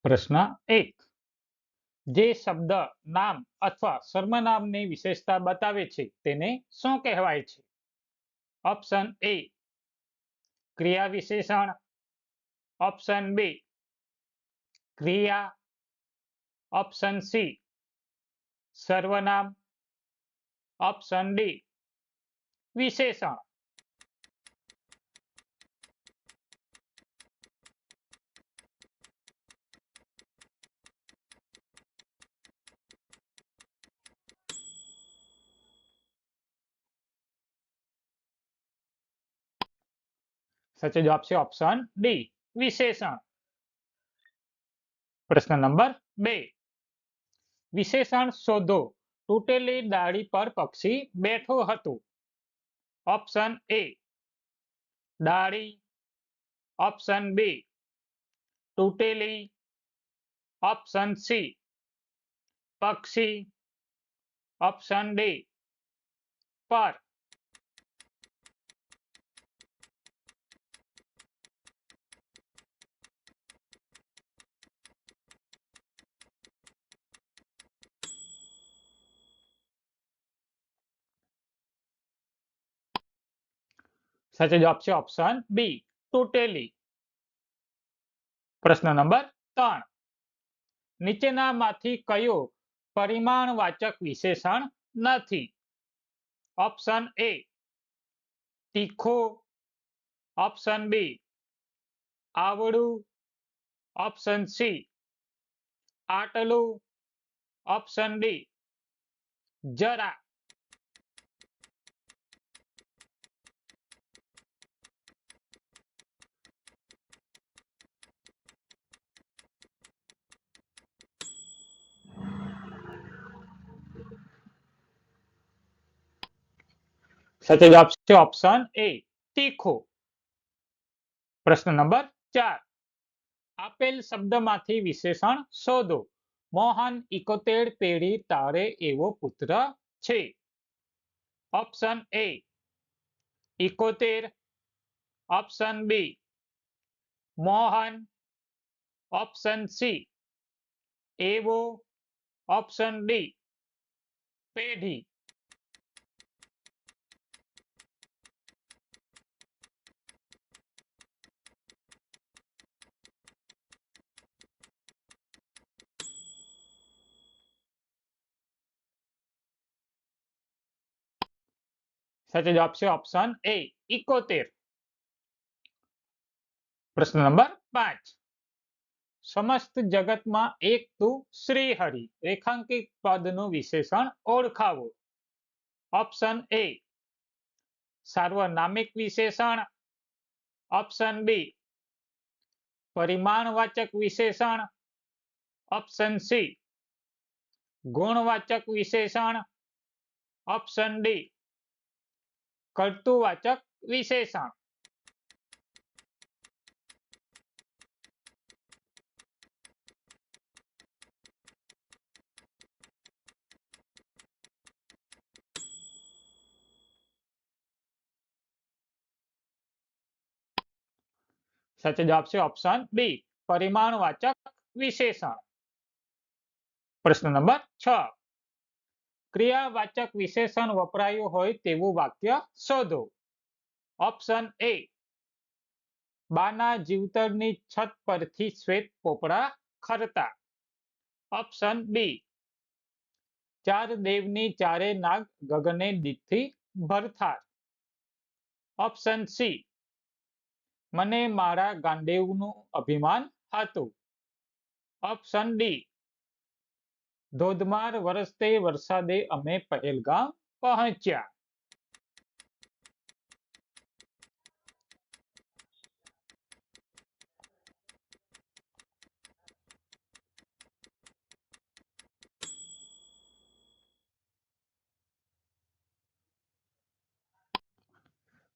પ્રશ્ન 1. જે શબ્દ નામ અથવા સર્વનામની વિશેષતા બતાવે છે તેને શું કહેવાય છે? ઓપ્શન એ ક્રિયા વિશેષણ, ઓપ્શન બી ક્રિયા, ઓપ્શન સી સર્વનામ, ઓપ્શન ડી વિશેષણ. સાચો જવાબ છે ઓપ્શન ડી વિશેષણ. પ્રશ્ન નંબર 2. વિશેષણ શોધો. તૂટેલી ડાળી પર પક્ષી બેઠું હતું. ઓપ્શન એ ડાળી, ઓપ્શન બી તૂટેલી, ઓપ્શન સી પક્ષી, ઓપ્શન ડી પર. સાચો જવાબ છે ઓપ્શન બી તૂટેલી. પ્રશ્ન નંબર 3. નીચેનામાંથી કયું પરિમાણવાચક વિશેષણ નથી? ઓપ્શન એ તીખું, ઓપ્શન બી આવડું, ઓપ્શન સી આટલું, ઓપ્શન ડી જરા. સાચો જવાબ છે ઓપ્શન એ તીખું. પ્રશ્ન નંબર 4. આપેલ શબ્દમાંથી વિશેષણ શોધો. મોહન 71 પેઢી તારે એવો પુત્ર છે. Option A 71, option B Mohan, option C એવો, ઓપ્શન ડી પેઢી. સાચો જવાબ છે ઓપ્શન એ 71. પ્રશ્ન નંબર 5. સમસ્ત જગતમાં એક તું શ્રી હરિ રેખાંકિત પદનું વિશેષણ ઓળખાવો. ઓપ્શન એ સાર્વનામિક વિશેષણ, ઓપ્શન બી પરિમાણવાચક વિશેષણ, ઓપ્શન સી ગુણવાચક વિશેષણ, ઓપ્શન ડી કર્તૃવાચક વિશેષણ. સાચો જવાબ છે ઓપ્શન બી પરિમાણવાચક વિશેષણ. પ્રશ્ન નંબર 6. ક્રિયાવાચક વિશેષણ વપરાયું હોય તેવું વાક્ય શોધો. ઓપ્શન એ બાના જીવતરની છત પરથી શ્વેત પોપડા ખરતા. ઓપ્શન બી ચાર દેવની ચારે નાગ ગગને દીઠથી ભરથાર. ઓપ્શન સી મને મારા ગાંડેવનું અભિમાન હતું. ઓપ્શન ડી ધોધમાર વરસતે વરસાદે અમે પહેલગામ પહોંચ્યા.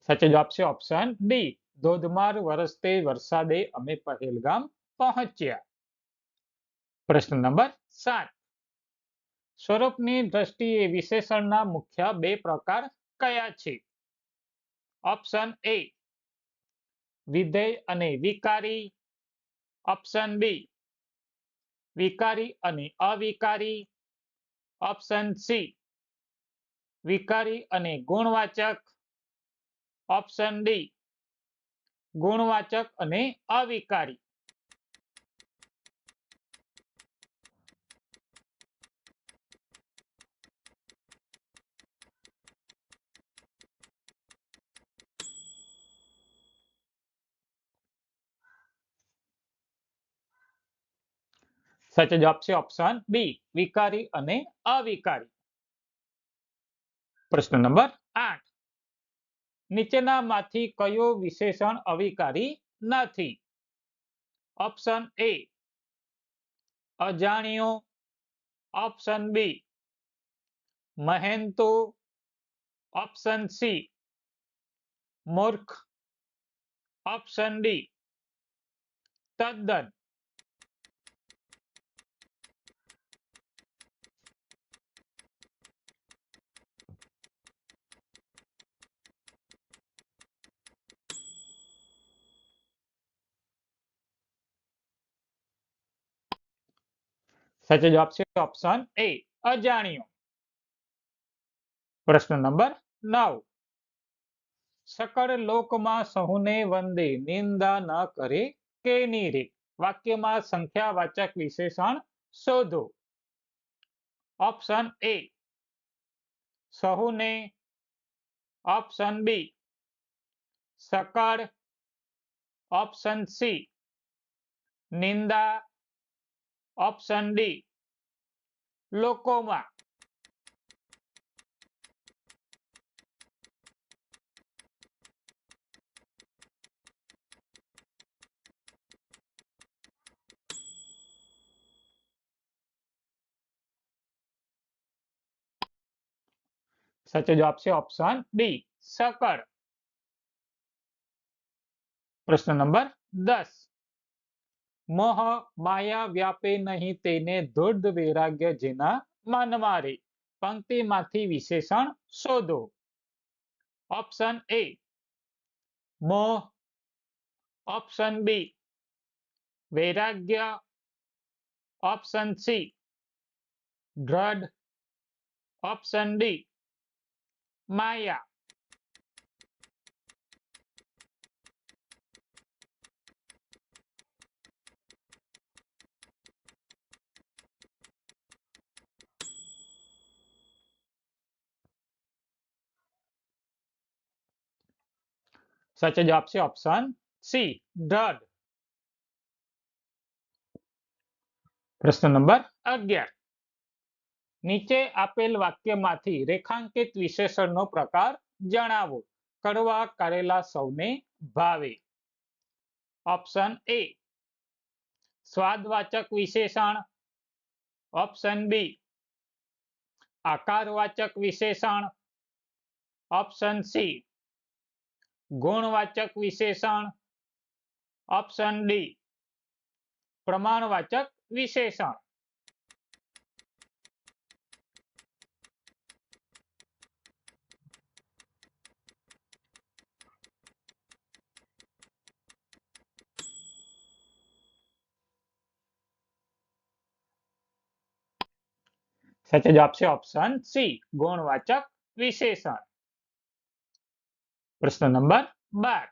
સાચો જવાબ છે ઓપ્શન ડી ધોધમાર વરસતે વરસાદે અમે પહેલગામ પહોંચ્યા. પ્રશ્ન નંબર 7. સ્વરૂપની દ્રષ્ટિએ વિશેષણના મુખ્ય બે પ્રકાર કયા છે? ઓપ્શન એ વિધેય અને વિકારી, ઓપ્શન બી વિકારી અને અવિકારી. ઓપ્શન સી વિકારી અને ગુણવાચક. ઓપ્શન ડી ગુણવાચક અને અવિકારી. સાચો જવાબ છે ઓપ્શન બી વિકારી અને અવિકારી. પ્રશ્ન નંબર 8 નીચેનામાંથી કયો વિશેષણ અવિકારી નથી? ઓપ્શન એ અજાણ્યો. ઓપ્શન બી મહેનતુ. ઓપ્શન સી મૂર્ખ. ઓપ્શન ડી તદ્દન. સાચો જવાબ છે ઓપ્શન એ અજાણ્યો. પ્રશ્ન નંબર 9 સકળ લોકમાં સહુને વંદે નિંદા ન કરે કેની રે? વાક્યમાં સંખ્યાવાચક વિશેષણ શોધો. ઓપ્શન એ સહુને. ઓપ્શન બી સકળ. ઓપ્શન સી નિંદા. ઓપ્શન ડી લોકોમાં. સાચો જવાબ છે ઓપ્શન બી સકળ. પ્રશ્ન નંબર 10 મોહ માયા વ્યાપે નહીં તેને ધૂર્ત વૈરાગ્ય જેના મનમાં રે. પંક્તિમાંથી વિશેષણ શોધો. ઓપ્શન એ મોહ. ઓપ્શન બી વૈરાગ્ય. ઓપ્શન સી દ્રઢ. ઓપ્શન ડી માયા. સાચો જવાબ છે ઓપ્શન સી દ્રઢ. પ્રશ્ન નંબર 11 નીચે આપેલ વાક્યમાંથી રેખાંકિત વિશેષણનો પ્રકાર જણાવો. કરવા કરેલા સૌને ભાવે. ઓપ્શન એ સ્વાદવાચક વિશેષણ. ઓપ્શન બી આકારવાચક વિશેષણ. ઓપ્શન સી ગુણવાચક વિશેષણ. ઓપ્શન ડી પ્રમાણવાચક વિશેષણ. સાચો જવાબ છે ઓપ્શન સી ગુણવાચક વિશેષણ. પ્રશ્ન નંબર 12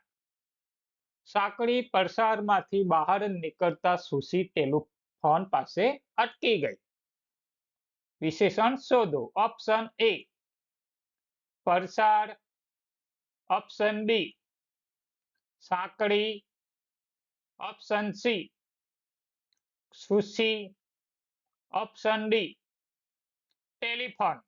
સાંકડી પરસાળમાંથી બહાર નીકળતા સુશી ટેલિફોન પાસે અટકી ગઈ. વિશેષણ શોધો. ઓપ્શન એ પરસાળ. ઓપ્શન બી સાંકડી. ઓપ્શન સી સુશી. Option D telephone.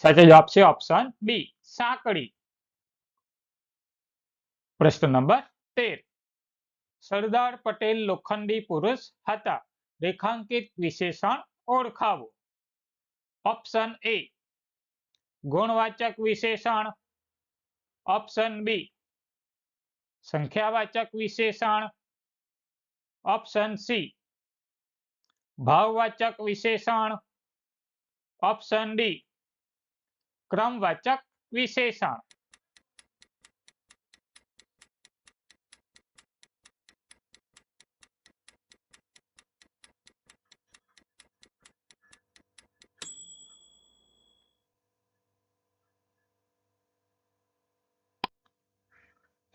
સાચો જવાબ છે ઓપ્શન બી સાંકડી. પ્રશ્ન નંબર 13 સરદાર પટેલ લોખંડી પુરુષ હતા. રેખાંકિત વિશેષણ ઓળખાવો. ઓપ્શન એ ગુણવાચક વિશેષણ. ઓપ્શન બી સંખ્યાવાચક વિશેષણ. ઓપ્શન સી ભાવવાચક વિશેષણ, ઓપ્શન ડી ક્રમવાચક વિશેષણ.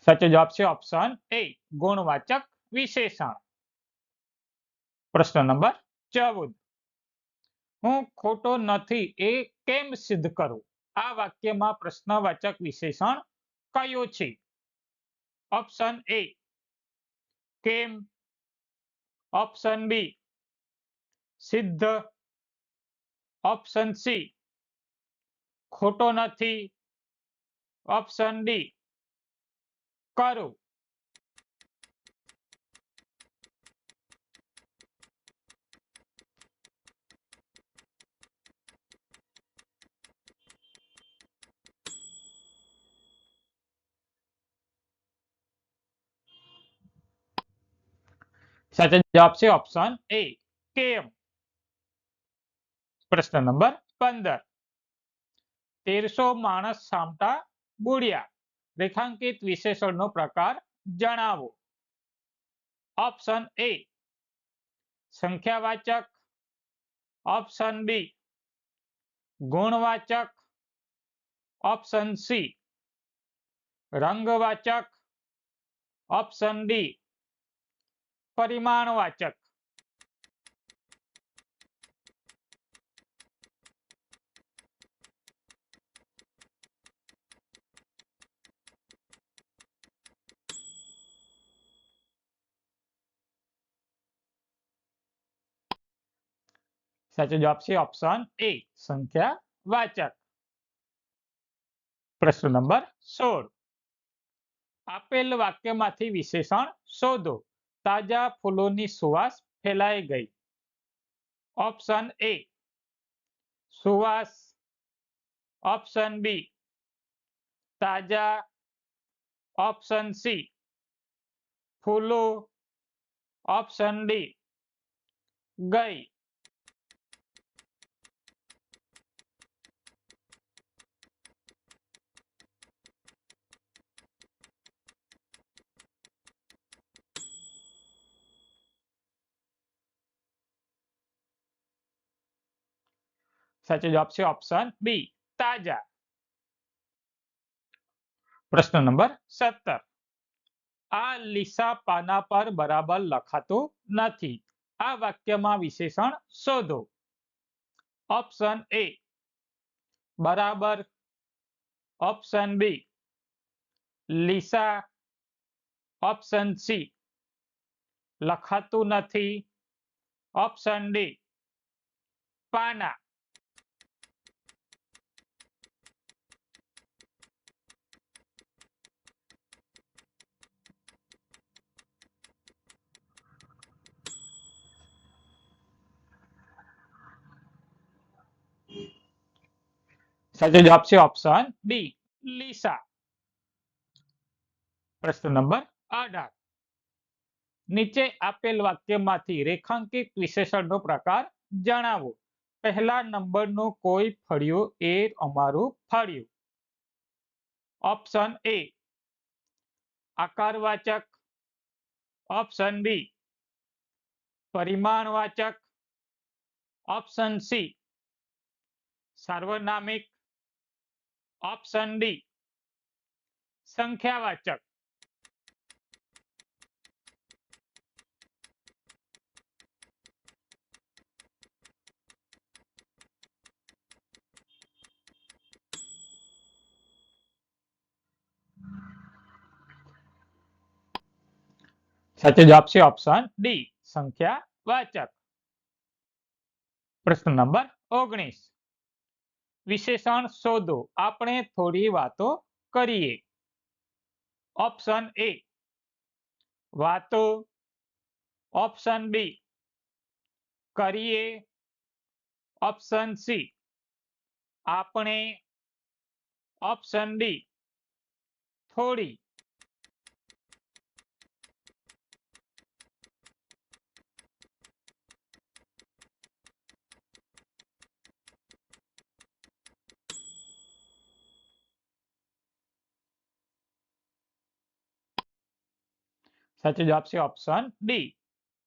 સાચો જવાબ છે ઓપ્શન એ ગુણવાચક વિશેષણ. પ્રશ્ન નંબર 14. હું ખોટો નથી એ કેમ સિદ્ધ કરું? આ વાક્યમાં પ્રશ્નવાચક વિશેષણ કયું છે? ઓપ્શન એ કેમ, ઓપ્શન બી સિદ્ધ, ઓપ્શન સી ખોટો નથી, ઓપ્શન ડી કરું. સાચો જવાબ છે ઓપ્શન એ કેમ. પ્રશ્ન નંબર 15. 1300 માણસ સામટા બુડ્યા. રેખાંકિત વિશેષણનો પ્રકાર જણાવો. ઓપ્શન એ સંખ્યાવાચક, ઓપ્શન બી ગુણવાચક, ઓપ્શન સી રંગવાચક, ઓપ્શન ડી પરિમાણવાચક. સાચો જવાબ છે ઓપ્શન એ સંખ્યાવાચક. પ્રશ્ન નંબર 16. આપેલ વાક્યમાંથી વિશેષણ શોધો. તાજા ફૂલોની સુવાસ ફેલાઈ ગઈ. ઓપ્શન એ સુવાસ, ઓપ્શન બી તાજા, ઓપ્શન સી ફૂલો, ઓપ્શન ડી ગઈ. સાચો જવાબ છે ઓપ્શન બી તાજા. પ્રશ્ન નંબર 17. આ લીસા પાના પર બરાબર લખાતું નથી. આ વાક્યમાં વિશેષણ શોધો. ઓપ્શન એ બરાબર, ઓપ્શન બી લીસા, ઓપ્શન સી લખાતું નથી, ઓપ્શન ડી પાના. સાચો જવાબ છે ઓપ્શન બી લીસા. પ્રશ્ન નંબર 18. નીચે આપેલ વાક્યમાંથી રેખાંકિત વિશેષણનો પ્રકાર જણાવો. પહેલા નંબરનું કોઈ ફળિયું એ અમારું ફળિયું. ઓપ્શન એ આકારવાચક, ઓપ્શન બી પરિમાણવાચક, ઓપ્શન સી સાર્વનામિક, ઓપ્શન ડી સંખ્યાવાચક. સાચો જવાબ છે ઓપ્શન ડી સંખ્યાવાચક. પ્રશ્ન નંબર 19. વિશેષણ શોધો. આપણે થોડી વાતો કરીએ. ઓપ્શન એ વાતો, ઓપ્શન બી કરીએ, ઓપ્શન સી આપણે, ઓપ્શન ડી થોડી. સાચો જવાબ છે ઓપ્શન ડી,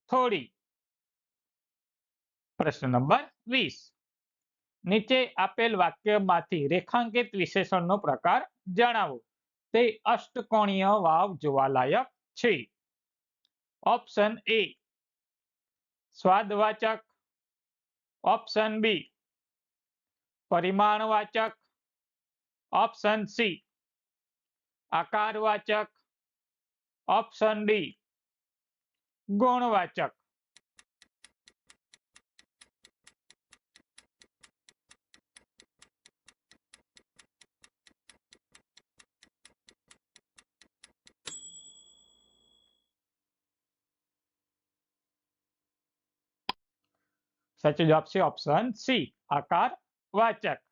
થોડી. પ્રશ્ન નંબર 20. નીચે આપેલ વાક્યમાંથી રેખાંકિત વિશેષણનો પ્રકાર જણાવો. તે અષ્ટકોણીય વાવ જોવાલાયક છે. ઓપ્શન એ સ્વાદવાચક, ઓપ્શન બી પરિમાણવાચક, ઓપ્શન સી આકારવાચક, ઓપ્શન ડી ગુણવાચક. સાચો જવાબ છે ઓપ્શન સી આકારવાચક.